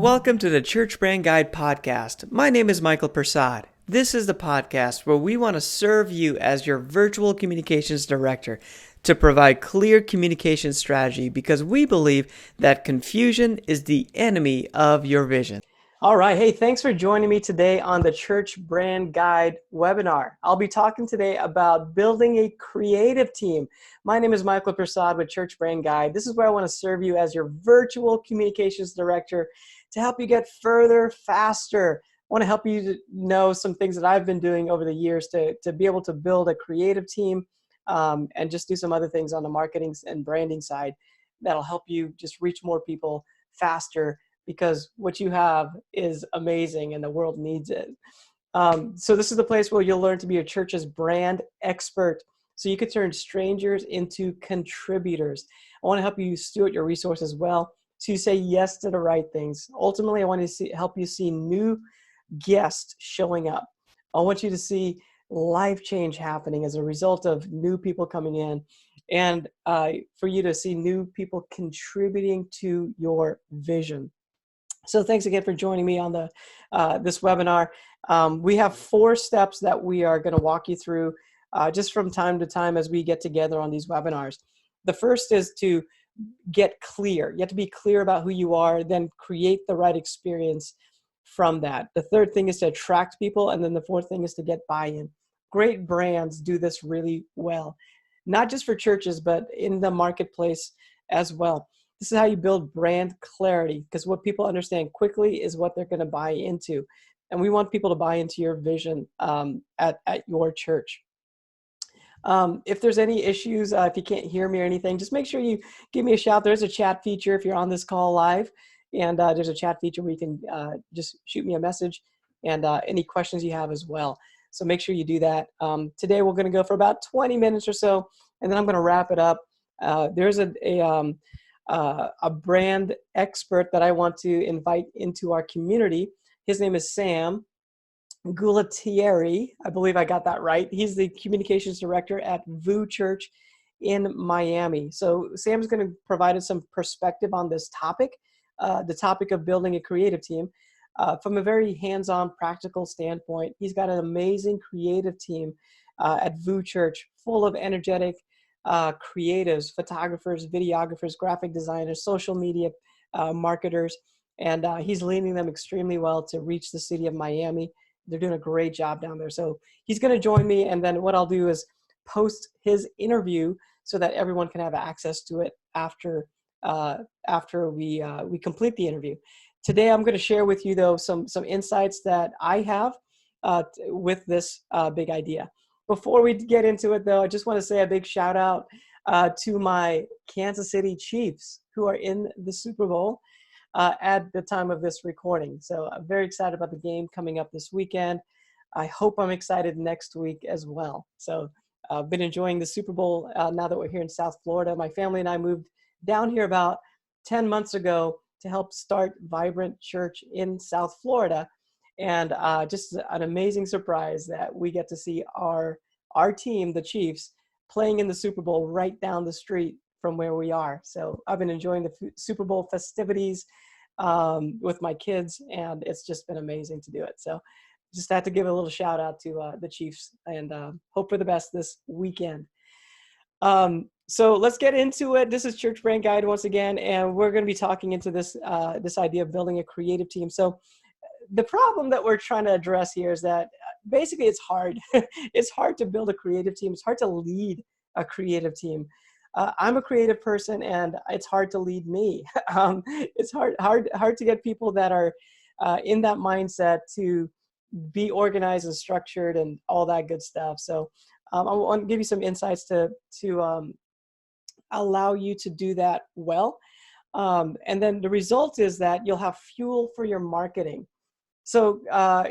Welcome to the Church Brand Guide podcast. My name is Michael Persad. This is the podcast where we want to serve you as your virtual communications director to provide clear communication strategy because we believe that confusion is the enemy of your vision. All right. Hey, thanks for joining me today on the Church Brand Guide webinar. I'll be talking today about building a creative team. My name is Michael Persad with Church Brand Guide. This is where I want to serve you as your virtual communications director to help you get further, faster. I want to help you to know some things that I've been doing over the years to be able to build a creative team and just do some other things on the marketing and branding side that'll help you just reach more people faster, because what you have is amazing and the world needs it. So this is the place where you'll learn to be your church's brand expert so you can turn strangers into contributors. I want to help you steward your resources well so you say yes to the right things. Ultimately, I want to help you see new guests showing up. I want you to see life change happening as a result of new people coming in, and for you to see new people contributing to your vision. So thanks again for joining me on this webinar. We have 4 steps that we are going to walk you through just from time to time as we get together on these webinars. The first is to get clear. You have to be clear about who you are, then create the right experience from that. The third thing is to attract people, and then the fourth thing is to get buy-in. Great brands do this really well, not just for churches, but in the marketplace as well. This is how you build brand clarity, because what people understand quickly is what they're going to buy into. And we want people to buy into your vision at your church. If there's any issues, if you can't hear me or anything, just make sure you give me a shout. There's a chat feature if you're on this call live. And there's a chat feature where you can just shoot me a message and any questions you have as well. So make sure you do that. Today we're going to go for about 20 minutes or so, and then I'm going to wrap it up. There's a brand expert that I want to invite into our community. His name is Sam Gulatieri. I believe I got that right. He's the communications director at VU Church in Miami. So Sam's going to provide us some perspective on this topic, the topic of building a creative team. From a very hands-on, practical standpoint, he's got an amazing creative team at VU Church, full of energetic creatives, photographers, videographers, graphic designers, social media marketers, and he's leading them extremely well to reach the city of Miami. They're doing a great job down there. So he's going to join me, and then what I'll do is post his interview so that everyone can have access to it after we complete the interview. Today, I'm going to share with you, though, some insights that I have with this big idea. Before we get into it, though, I just want to say a big shout out to my Kansas City Chiefs, who are in the Super Bowl at the time of this recording. So I'm very excited about the game coming up this weekend. I hope I'm excited next week as well. So I've been enjoying the Super Bowl now that we're here in South Florida. My family and I moved down here about 10 months ago to help start Vibrant Church in South Florida. And just an amazing surprise that we get to see our team, the Chiefs, playing in the Super Bowl right down the street from where we are. So I've been enjoying the Super Bowl festivities with my kids, and it's just been amazing to do it. So just had to give a little shout out to the Chiefs, and hope for the best this weekend. So let's get into it. This is Church Brand Guide once again, and we're going to be talking into this idea of building a creative team. So the problem that we're trying to address here is that basically it's hard. It's hard to build a creative team. It's hard to lead a creative team. I'm a creative person, and it's hard to lead me. It's hard to get people that are in that mindset to be organized and structured and all that good stuff. So I want to give you some insights to allow you to do that well. And then the result is that you'll have fuel for your marketing. So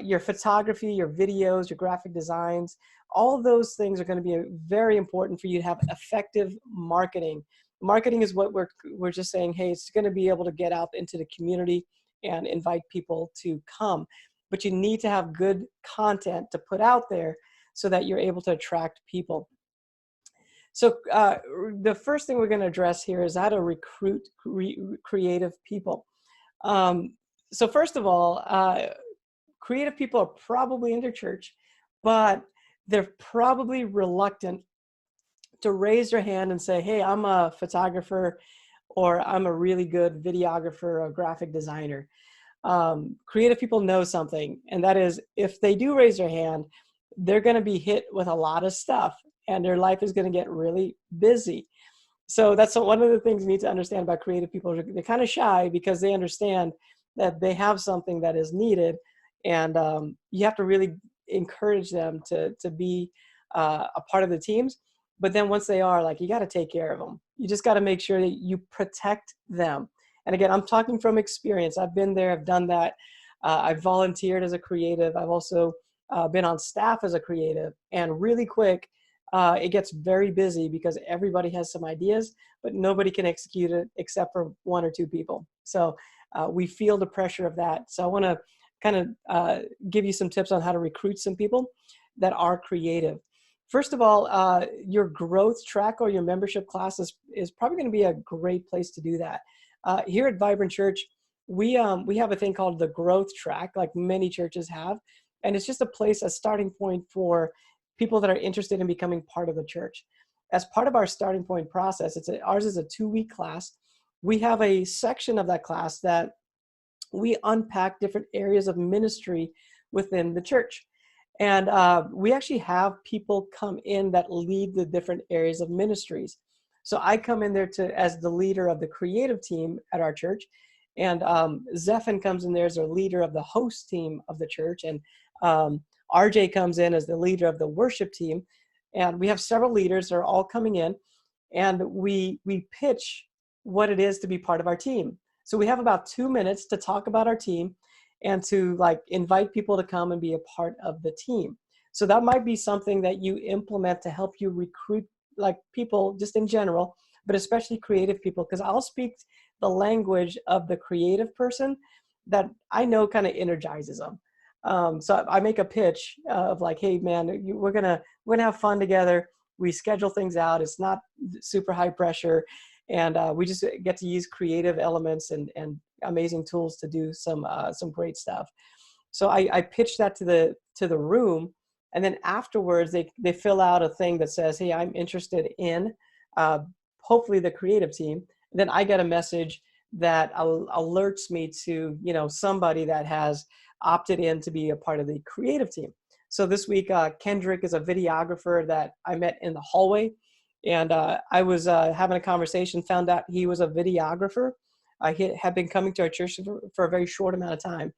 your photography, your videos, your graphic designs, all of those things are going to be very important for you to have effective marketing. Marketing is what we're just saying, hey, it's going to be able to get out into the community and invite people to come. But you need to have good content to put out there so that you're able to attract people. So the first thing we're going to address here is how to recruit creative people. So first of all, creative people are probably in their church, but they're probably reluctant to raise their hand and say, hey, I'm a photographer, or I'm a really good videographer or graphic designer. Creative people know something, and that is, if they do raise their hand, they're going to be hit with a lot of stuff, and their life is going to get really busy. So that's one of the things you need to understand about creative people. They're kind of shy because they understand that they have something that is needed, and you have to really encourage them to be a part of the teams. But then once they are, like, you got to take care of them. You just got to make sure that you protect them. And again, I'm talking from experience. I've been there. I've done that. I've volunteered as a creative. I've also been on staff as a creative. And really quick, it gets very busy because everybody has some ideas, but nobody can execute it except for one or two people. So we feel the pressure of that. So I want to kind of give you some tips on how to recruit some people that are creative. First of all, your growth track or your membership class is probably going to be a great place to do that. Here at Vibrant Church, we have a thing called the growth track, like many churches have, and it's just a place, a starting point for people that are interested in becoming part of the church. As part of our starting point process, ours is a 2-week class. We have a section of that class that we unpack different areas of ministry within the church. And we actually have people come in that lead the different areas of ministries. So I come in there as the leader of the creative team at our church. And Zephan comes in there as a leader of the host team of the church. And RJ comes in as the leader of the worship team. And we have several leaders that are all coming in. And we pitch what it is to be part of our team. So we have about 2 minutes to talk about our team and to like invite people to come and be a part of the team. So that might be something that you implement to help you recruit like people just in general, but especially creative people, because I'll speak the language of the creative person that I know kind of energizes them. So I make a pitch of like, hey man, we're gonna have fun together. We schedule things out. It's not super high pressure. And we just get to use creative elements and amazing tools to do some great stuff. So I pitch that to the room, and then afterwards they fill out a thing that says, "Hey, I'm interested in hopefully the creative team." And then I get a message that alerts me to somebody that has opted in to be a part of the creative team. So this week, Kendrick is a videographer that I met in the hallway. And I was having a conversation, found out he was a videographer. He had been coming to our church for a very short amount of time.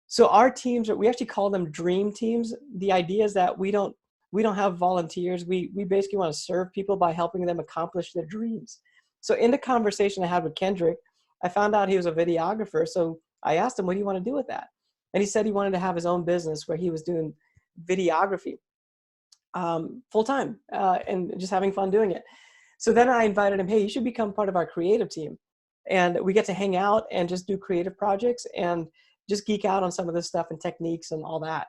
So our teams, we actually call them dream teams. The idea is that we don't have volunteers. We basically want to serve people by helping them accomplish their dreams. So in the conversation I had with Kendrick, I found out he was a videographer. So I asked him, what do you want to do with that? And he said he wanted to have his own business where he was doing videography full time and just having fun doing it. So then I invited him, hey, you should become part of our creative team. And we get to hang out and just do creative projects and just geek out on some of this stuff and techniques and all that.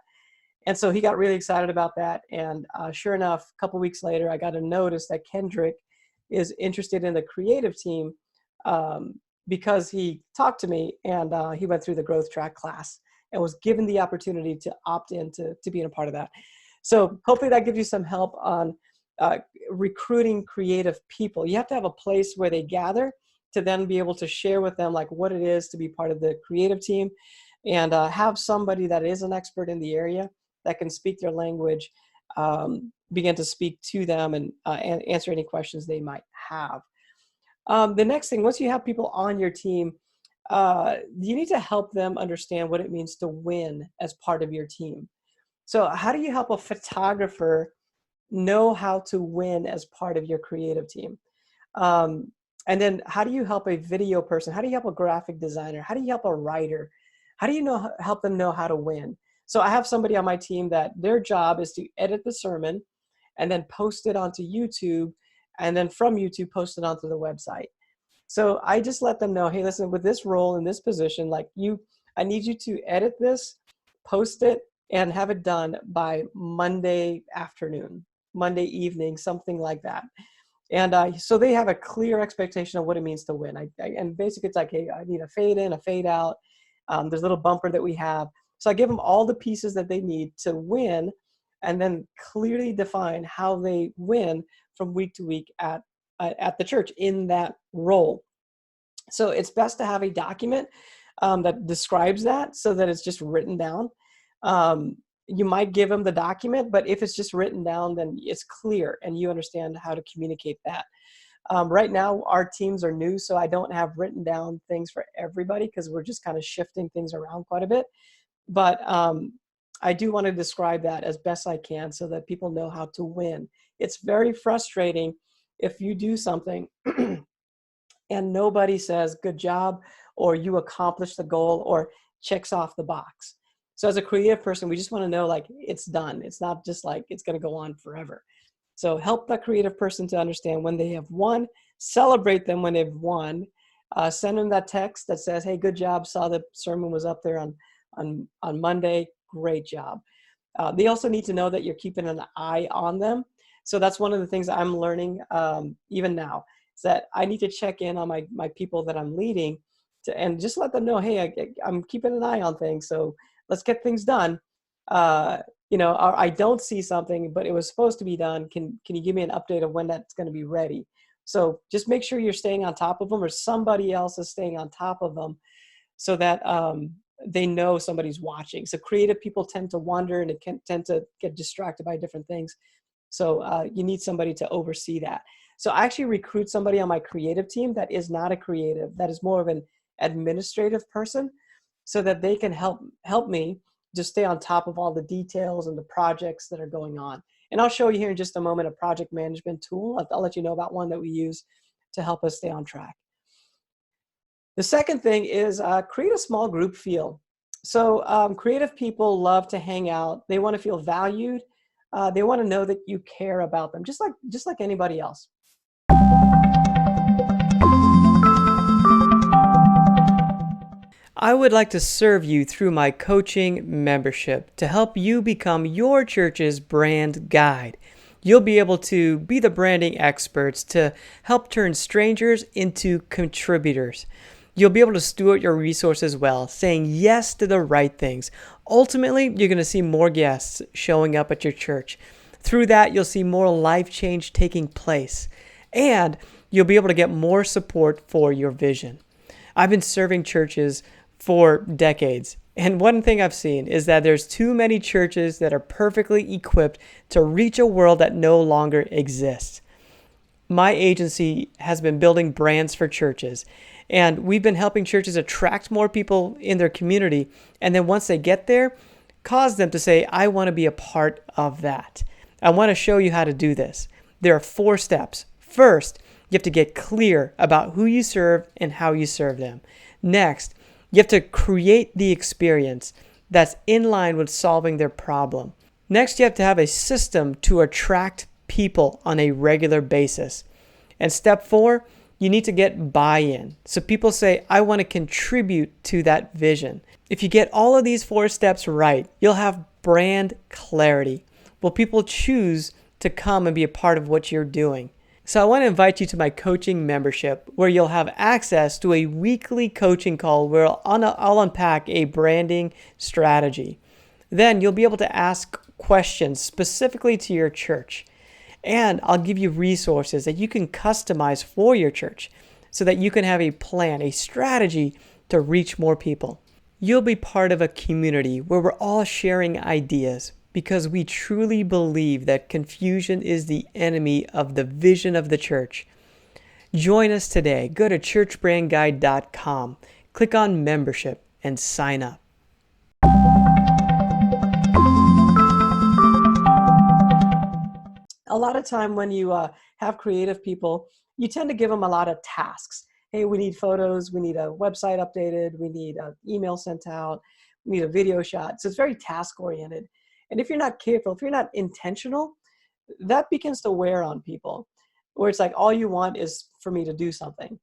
And so he got really excited about that. And sure enough, a couple weeks later, I got a notice that Kendrick is interested in the creative team because he talked to me, and he went through the growth track class and was given the opportunity to opt in to being a part of that. So hopefully that gives you some help on recruiting creative people. You have to have a place where they gather to then be able to share with them like what it is to be part of the creative team, and have somebody that is an expert in the area that can speak their language, begin to speak to them and answer any questions they might have. The next thing, once you have people on your team, you need to help them understand what it means to win as part of your team. So how do you help a photographer know how to win as part of your creative team? And then how do you help a video person? How do you help a graphic designer? How do you help a writer? How do you help them know how to win? So I have somebody on my team that their job is to edit the sermon and then post it onto YouTube, and then from YouTube post it onto the website. So I just let them know, hey, listen, with this role in this position, like I need you to edit this, post it, and have it done by Monday afternoon, Monday evening, something like that. And so they have a clear expectation of what it means to win. And basically it's like, hey, I need a fade in, a fade out, There's a little bumper that we have. So I give them all the pieces that they need to win, and then clearly define how they win from week to week at the church in that role. So it's best to have a document that describes that, so that it's just written down. You might give them the document, but if it's just written down, then it's clear and you understand how to communicate that. Right now, our teams are new, so I don't have written down things for everybody because we're just kind of shifting things around quite a bit. But I do want to describe that as best I can so that people know how to win. It's very frustrating if you do something and nobody says good job, or you accomplished the goal, or checks off the box. So as a creative person, we just want to know, like, it's done. It's not just like it's going to go on forever. So help that creative person to understand when they have won, celebrate them when they've won, send them that text that says, hey, good job, saw the sermon was up there on Monday, great job. They also need to know that you're keeping an eye on them. So that's one of the things I'm learning even now, is that I need to check in on my people that I'm leading and just let them know, hey, I'm keeping an eye on things. So let's get things done. I don't see something, but it was supposed to be done. Can you give me an update of when that's going to be ready? So just make sure you're staying on top of them, or somebody else is staying on top of them, so that they know somebody's watching. So creative people tend to wander and it can tend to get distracted by different things. So you need somebody to oversee that. So I actually recruit somebody on my creative team that is not a creative, that is more of an administrative person, so that they can help me just stay on top of all the details and the projects that are going on. And I'll show you here in just a moment a project management tool. I'll let you know about one that we use to help us stay on track. The second thing is create a small group feel. So creative people love to hang out. They want to feel valued. They want to know that you care about them, just like anybody else. I would like to serve you through my coaching membership to help you become your church's brand guide. You'll be able to be the branding experts to help turn strangers into contributors. You'll be able to steward your resources well, saying yes to the right things. Ultimately, you're going to see more guests showing up at your church. Through that, you'll see more life change taking place, and you'll be able to get more support for your vision. I've been serving churches for decades, and one thing I've seen is that there's too many churches that are perfectly equipped to reach a world that no longer exists. My agency has been building brands for churches, and we've been helping churches attract more people in their community, and then once they get there, cause them to say, I want to be a part of that. I want to show you how to do this. There are 4 steps. First, you have to get clear about who you serve and how you serve them. Next, you have to create the experience that's in line with solving their problem. Next, you have to have a system to attract people on a regular basis. And step 4, you need to get buy-in. So people say, I want to contribute to that vision. If you get all of these 4 steps right, you'll have brand clarity. Will people choose to come and be a part of what you're doing? So I want to invite you to my coaching membership, where you'll have access to a weekly coaching call where I'll unpack a branding strategy. Then you'll be able to ask questions specifically to your church. And I'll give you resources that you can customize for your church so that you can have a plan, a strategy to reach more people. You'll be part of a community where we're all sharing ideas, because we truly believe that confusion is the enemy of the vision of the church. Join us today. Go to churchbrandguide.com, click on membership, and sign up. A lot of time when you have creative people, you tend to give them a lot of tasks. Hey, we need photos, we need a website updated, we need an email sent out, we need a video shot. So it's very task oriented. And if you're not careful, if you're not intentional, that begins to wear on people, where it's like all you want is for me to do something.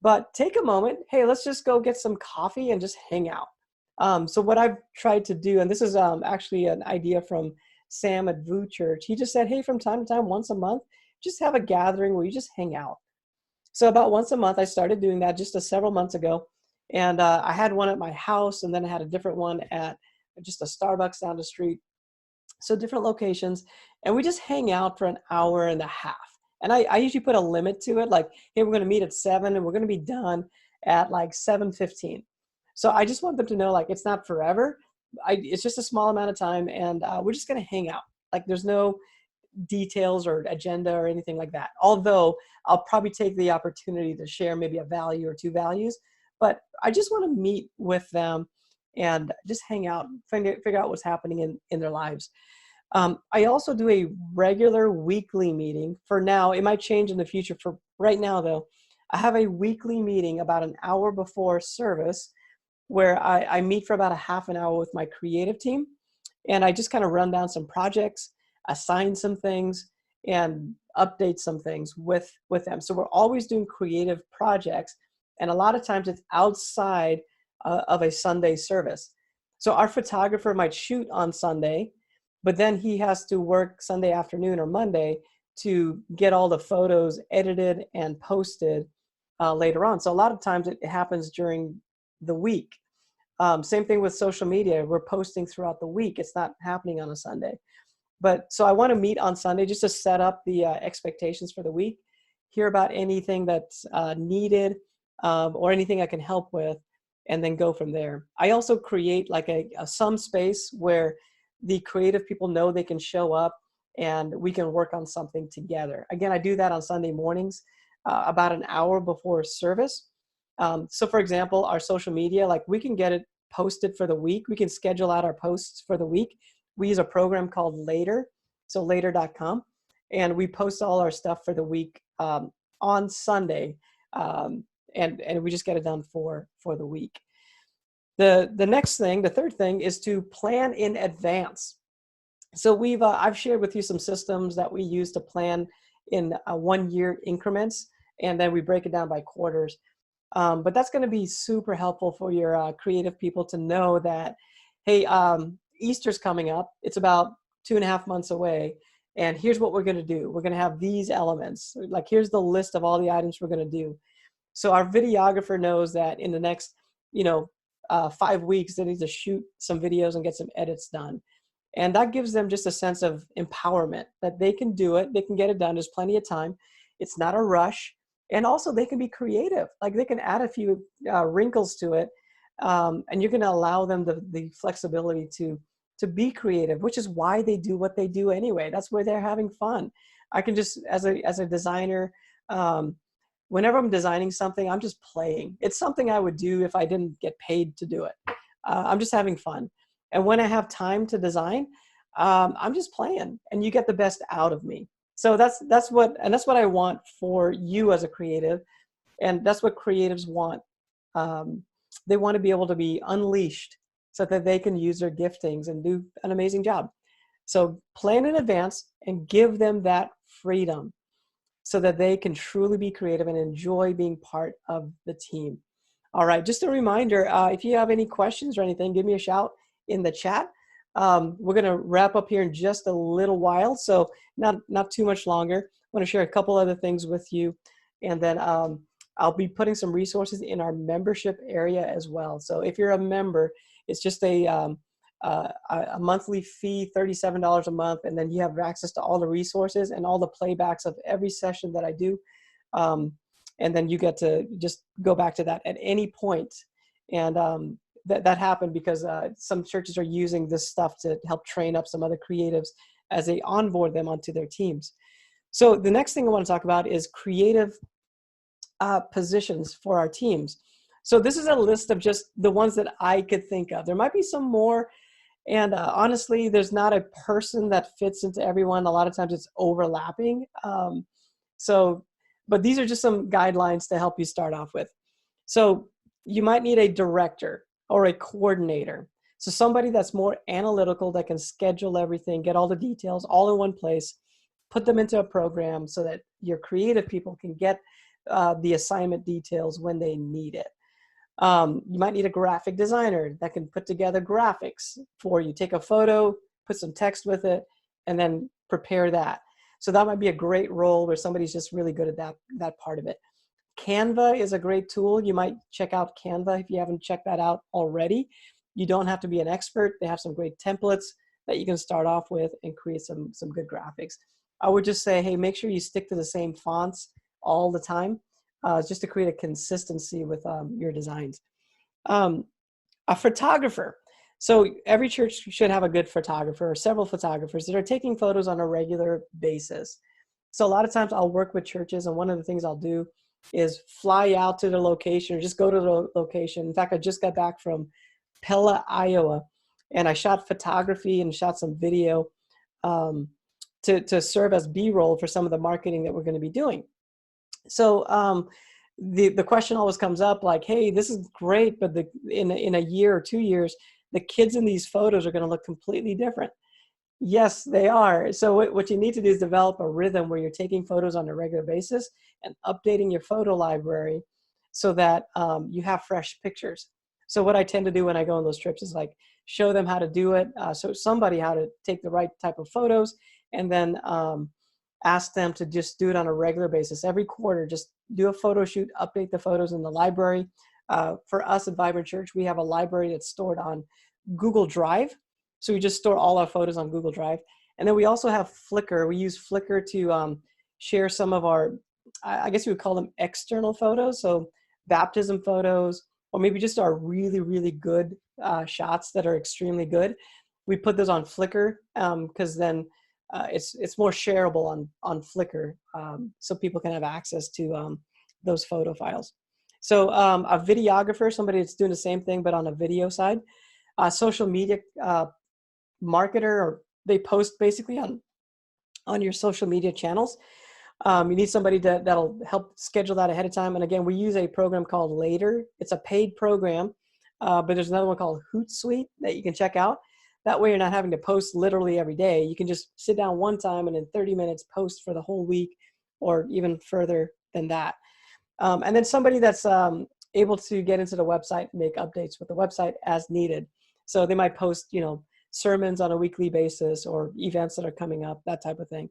But take a moment. Hey, let's just go get some coffee and just hang out. So what I've tried to do, and this is actually an idea from Sam at VU Church. He just said, hey, from time to time, once a month, just have a gathering where you just hang out. So about once a month, I started doing that just several months ago. And I had one at my house, and then I had a different one at just a Starbucks down the street. So different locations, and we just hang out for an hour and a half. And I usually put a limit to it, like, hey, we're going to meet at 7 and we're going to be done at like 7:15. So I just want them to know, like, it's not forever. It's just a small amount of time, and we're just going to hang out. Like, there's no details or agenda or anything like that. Although I'll probably take the opportunity to share maybe a value or two values, but I just want to meet with them and just hang out, figure out what's happening in their lives. I also do a regular weekly meeting. For now, it might change in the future. For right now, though, I have a weekly meeting about an hour before service where I meet for about a half an hour with my creative team. And I just kind of run down some projects, assign some things, and update some things with them. So we're always doing creative projects. And a lot of times it's outside of a Sunday service. So our photographer might shoot on Sunday, but then he has to work Sunday afternoon or Monday to get all the photos edited and posted later on. So a lot of times it happens during the week. Same thing with social media. We're posting throughout the week. It's not happening on a Sunday. But so I want to meet on Sunday just to set up the expectations for the week, hear about anything that's needed or anything I can help with, and then go from there. I also create like a some space where the creative people know they can show up and we can work on something together. Again, I do that on Sunday mornings, about an hour before service. So for example, our social media, like, we can get it posted for the week. We can schedule out our posts for the week. We use a program called Later, so later.com, and we post all our stuff for the week on Sunday, and we just get it done for the week. The next thing, the third thing, is to plan in advance. So I've shared with you some systems that we use to plan in 1 year increments, and then we break it down by quarters. But that's going to be super helpful for your creative people to know that, hey, Easter's coming up. It's about 2.5 months away. And here's what we're going to do. We're going to have these elements. Like, here's the list of all the items we're going to do. So our videographer knows that in the next, 5 weeks, they need to shoot some videos and get some edits done. And that gives them just a sense of empowerment that they can do it. They can get it done. There's plenty of time. It's not a rush. And also they can be creative. Like, they can add a few wrinkles to it. And you're going to allow them the flexibility to be creative, which is why they do what they do anyway. That's where they're having fun. I can just, as a designer, whenever I'm designing something, I'm just playing. It's something I would do if I didn't get paid to do it. I'm just having fun. And when I have time to design, I'm just playing, and you get the best out of me. So that's what I want for you as a creative, and that's what creatives want. They want to be able to be unleashed so that they can use their giftings and do an amazing job. So plan in advance and give them that freedom so that they can truly be creative and enjoy being part of the team. All right, just a reminder, if you have any questions or anything, give me a shout in the chat. We're going to wrap up here in just a little while, so not too much longer. I want to share a couple other things with you, and then I'll be putting some resources in our membership area as well. So if you're a member, it's just a monthly fee, $37 a month, and then you have access to all the resources and all the playbacks of every session that I do. And then you get to just go back to that at any point. And that happened because some churches are using this stuff to help train up some other creatives as they onboard them onto their teams. So the next thing I want to talk about is creative positions for our teams. So this is a list of just the ones that I could think of. There might be some more. And honestly, there's not a person that fits into everyone. A lot of times it's overlapping. But these are just some guidelines to help you start off with. So you might need a director or a coordinator. So somebody that's more analytical, that can schedule everything, get all the details all in one place, put them into a program so that your creative people can get the assignment details when they need it. You might need a graphic designer that can put together graphics for you. Take a photo, put some text with it, and then prepare that. So that might be a great role where somebody's just really good at that part of it. Canva is a great tool. You might check out Canva if you haven't checked that out already. You don't have to be an expert. They have some great templates that you can start off with and create some good graphics. I would just say, hey, make sure you stick to the same fonts all the time, just to create a consistency with your designs. A photographer. So every church should have a good photographer or several photographers that are taking photos on a regular basis. So a lot of times I'll work with churches, and one of the things I'll do is fly out to the location or just go to the location. In fact, I just got back from Pella, Iowa, and I shot photography and shot some video to serve as B-roll for some of the marketing that we're going to be doing. So the question always comes up like, hey, this is great, but in a year or 2 years, the kids in these photos are going to look completely different. Yes, they are. So what you need to do is develop a rhythm where you're taking photos on a regular basis and updating your photo library so that you have fresh pictures. So what I tend to do when I go on those trips is like show them how to do it. So somebody how to take the right type of photos, and then ask them to just do it on a regular basis. Every quarter, just do a photo shoot, update the photos in the library. For us at Vibrant Church, we have a library that's stored on Google Drive. So we just store all our photos on Google Drive. And then we also have Flickr. We use Flickr to share some of our, I guess we would call them external photos. So baptism photos, or maybe just our really, really good shots that are extremely good. We put those on Flickr because then it's more shareable on Flickr, so people can have access to those photo files. So a videographer, somebody that's doing the same thing but on a video side. Social media marketer, or they post basically on your social media channels. You need somebody that'll help schedule that ahead of time. And again, we use a program called Later. It's a paid program, but there's another one called Hootsuite that you can check out. That way you're not having to post literally every day. You can just sit down one time and in 30 minutes post for the whole week, or even further than that. And then somebody that's able to get into the website and make updates with the website as needed. So they might post, sermons on a weekly basis or events that are coming up, that type of thing.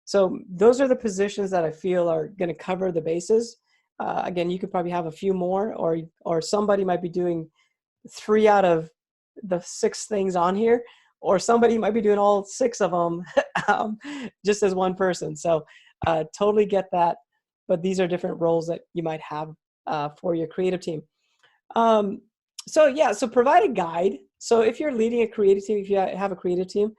So those are the positions that I feel are going to cover the bases. Again, you could probably have a few more, or somebody might be doing 3 out of the 6 things on here, or somebody might be doing all 6 of them just as one person. So totally get that. But these are different roles that you might have for your creative team. So provide a guide. So if you're leading a creative team, if you have a creative team,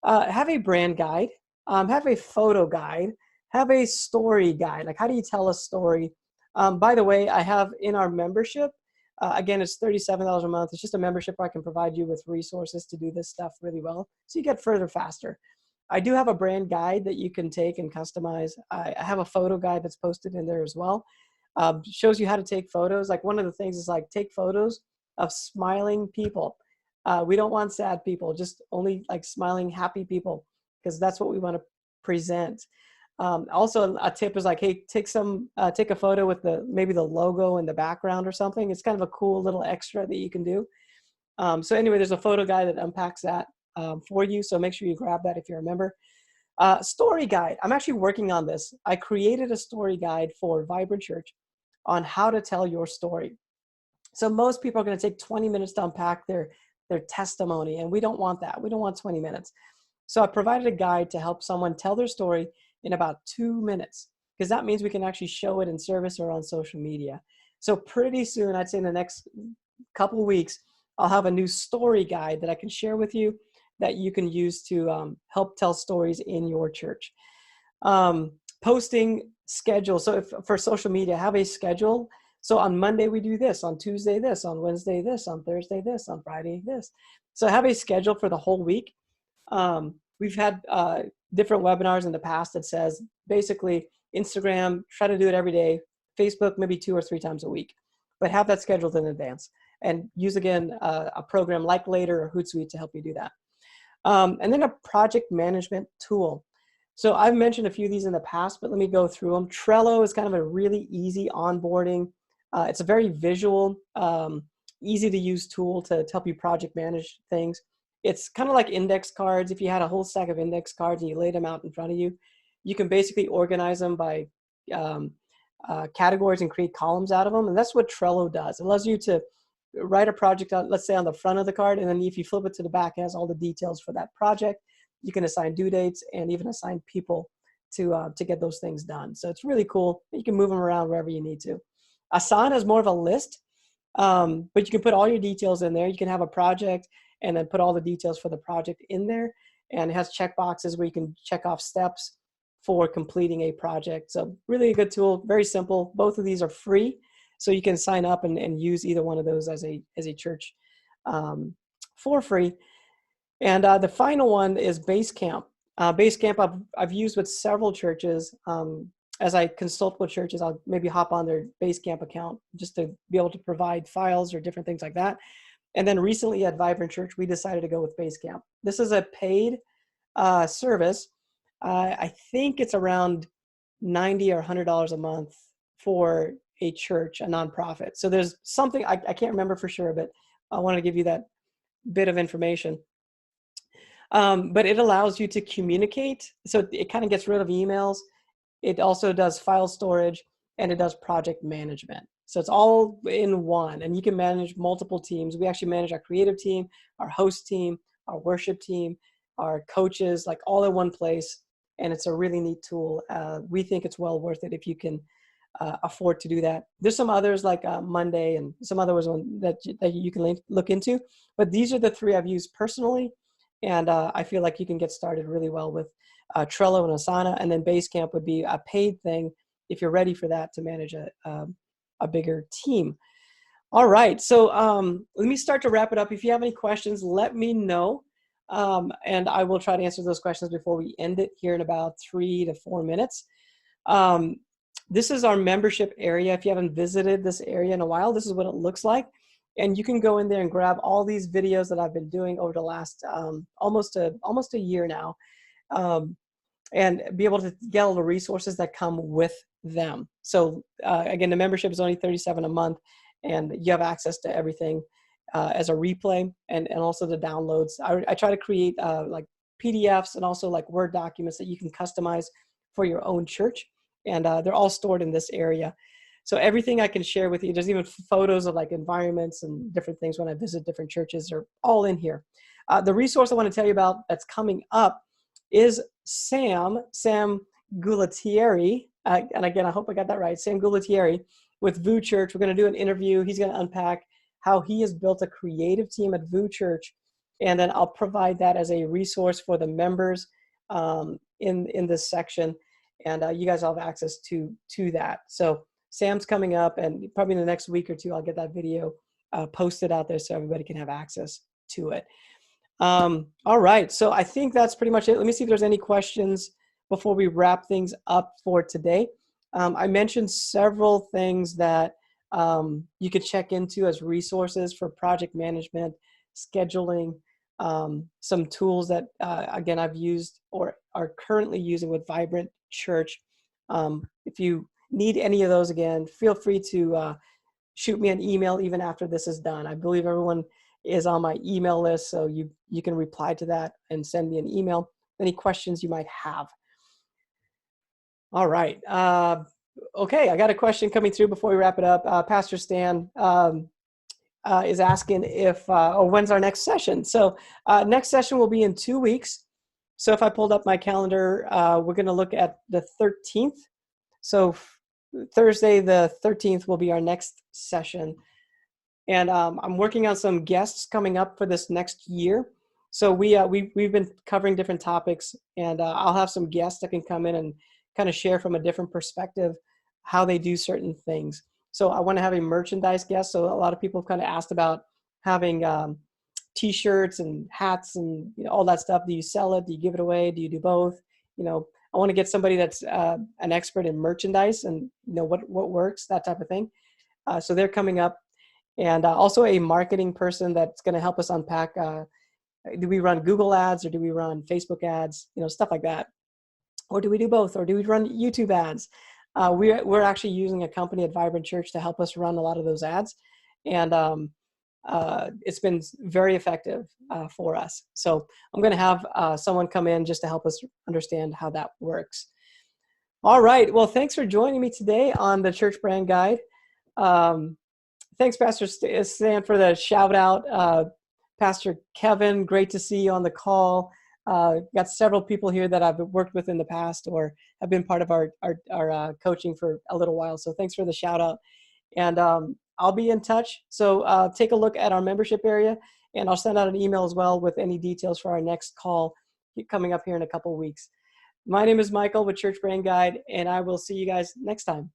have a brand guide, have a photo guide, have a story guide. Like, how do you tell a story? By the way, I have in our membership, again, it's $37 a month. It's just a membership where I can provide you with resources to do this stuff really well, so you get further faster. I do have a brand guide that you can take and customize. I have a photo guide that's posted in there as well. Shows you how to take photos. Like, one of the things is like, take photos of smiling people. We don't want sad people, just only like smiling, happy people, because that's what we want to present. Also, a tip is like, hey, take a photo with maybe the logo in the background or something. It's kind of a cool little extra that you can do. So anyway, there's a photo guide that unpacks that for you. So make sure you grab that if you're a member. Story guide. I'm actually working on this. I created a story guide for Vibrant Church on how to tell your story. So most people are going to take 20 minutes to unpack their testimony, and we don't want that. We don't want 20 minutes. So I provided a guide to help someone tell their story in about 2 minutes, because that means we can actually show it in service or on social media. So pretty soon, I'd say in the next couple of weeks, I'll have a new story guide that I can share with you that you can use to help tell stories in your church. Posting schedule. So for social media, have a schedule. So on Monday, we do this, on Tuesday, this, on Wednesday, this, on Thursday, this, on Friday, this. So have a schedule for the whole week. We've had different webinars in the past that says basically Instagram, try to do it every day. Facebook, maybe 2 or 3 times a week, but have that scheduled in advance, and use again a program like Later or Hootsuite to help you do that. And then a project management tool. So I've mentioned a few of these in the past, but let me go through them. Trello is kind of a really easy onboarding. It's a very visual, easy to use tool to help you project manage things. It's kind of like index cards. If you had a whole stack of index cards and you laid them out in front of you, you can basically organize them by categories and create columns out of them. And that's what Trello does. It allows you to write a project on, let's say, on the front of the card, and then if you flip it to the back, it has all the details for that project. You can assign due dates and even assign people to get those things done. So it's really cool. You can move them around wherever you need to. Asana is more of a list, but you can put all your details in there. You can have a project and then put all the details for the project in there. And it has check boxes where you can check off steps for completing a project. So really a good tool, very simple. Both of these are free. So you can sign up and use either one of those as a church for free. And the final one is Basecamp. Basecamp I've used with several churches. As I consult with churches, I'll maybe hop on their Basecamp account just to be able to provide files or different things like that. And then recently at Vibrant Church, we decided to go with Basecamp. This is a paid service. I think it's around $90 or $100 a month for a church, a nonprofit. So there's something, I can't remember for sure, but I want to give you that bit of information. But it allows you to communicate. So it kind of gets rid of emails. It also does file storage, and it does project management. So it's all in one, and you can manage multiple teams. We actually manage our creative team, our host team, our worship team, our coaches, like all in one place. And it's a really neat tool. We think it's well worth it if you can afford to do that. There's some others like Monday and some other ones that you can look into, but these are the three I've used personally. And I feel like you can get started really well with Trello and Asana, and then Basecamp would be a paid thing if you're ready for that to manage a bigger team. All right, so let me start to wrap it up. If you have any questions, let me know, and I will try to answer those questions before we end it here in about 3 to 4 minutes. This is our membership area. If you haven't visited this area in a while, this is what it looks like. And you can go in there and grab all these videos that I've been doing over the last almost a year now, and be able to get all the resources that come with them. So again, the membership is only $37 a month, and you have access to everything as a replay and also the downloads. I try to create like PDFs and also like Word documents that you can customize for your own church, and they're all stored in this area. So everything I can share with you, there's even photos of like environments and different things when I visit different churches, are all in here. The resource I want to tell you about that's coming up is Sam Gualtieri. And again, I hope I got that right. Sam Gualtieri with VOUS Church. We're going to do an interview. He's going to unpack how he has built a creative team at VOUS Church. And then I'll provide that as a resource for the members in this section. And you guys will have access to that. So Sam's coming up, and probably in the next week or two, I'll get that video posted out there so everybody can have access to it. All right, so I think that's pretty much it. Let me see if there's any questions before we wrap things up for today. I mentioned several things that you could check into as resources for project management, scheduling, some tools that, again, I've used or are currently using with Vibrant Church. If you need any of those, again, feel free to shoot me an email even after this is done. I believe everyone is on my email list, so you can reply to that and send me an email, any questions you might have. All right. Okay, I got a question coming through before we wrap it up. Pastor Stan is asking when's our next session? So next session will be in 2 weeks. So if I pulled up my calendar, we're going to look at the 13th. So Thursday the 13th will be our next session. And I'm working on some guests coming up for this next year. So we've been covering different topics, and I'll have some guests that can come in and kind of share from a different perspective how they do certain things. So I want to have a merchandise guest. So a lot of people have kind of asked about having T-shirts and hats and all that stuff. Do you sell it? Do you give it away? Do you do both? I want to get somebody that's an expert in merchandise and what works, that type of thing. So they're coming up. And also a marketing person that's going to help us unpack, do we run Google ads or do we run Facebook ads, stuff like that? Or do we do both? Or do we run YouTube ads? We're actually using a company at Vibrant Church to help us run a lot of those ads. And it's been very effective for us. So I'm going to have someone come in just to help us understand how that works. All right. Well, thanks for joining me today on the Church Brand Guide. Um, Thanks, Pastor Stan, for the shout out. Pastor Kevin, great to see you on the call. Got several people here that I've worked with in the past or have been part of our coaching for a little while. So thanks for the shout out. And I'll be in touch. So take a look at our membership area, and I'll send out an email as well with any details for our next call coming up here in a couple of weeks. My name is Michael with Church Brand Guide, and I will see you guys next time.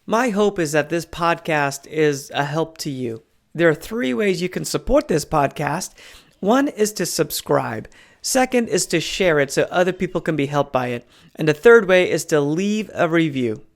My hope is that this podcast is a help to you. There are 3 ways you can support this podcast. One is to subscribe. Second is to share it so other people can be helped by it. And the third way is to leave a review.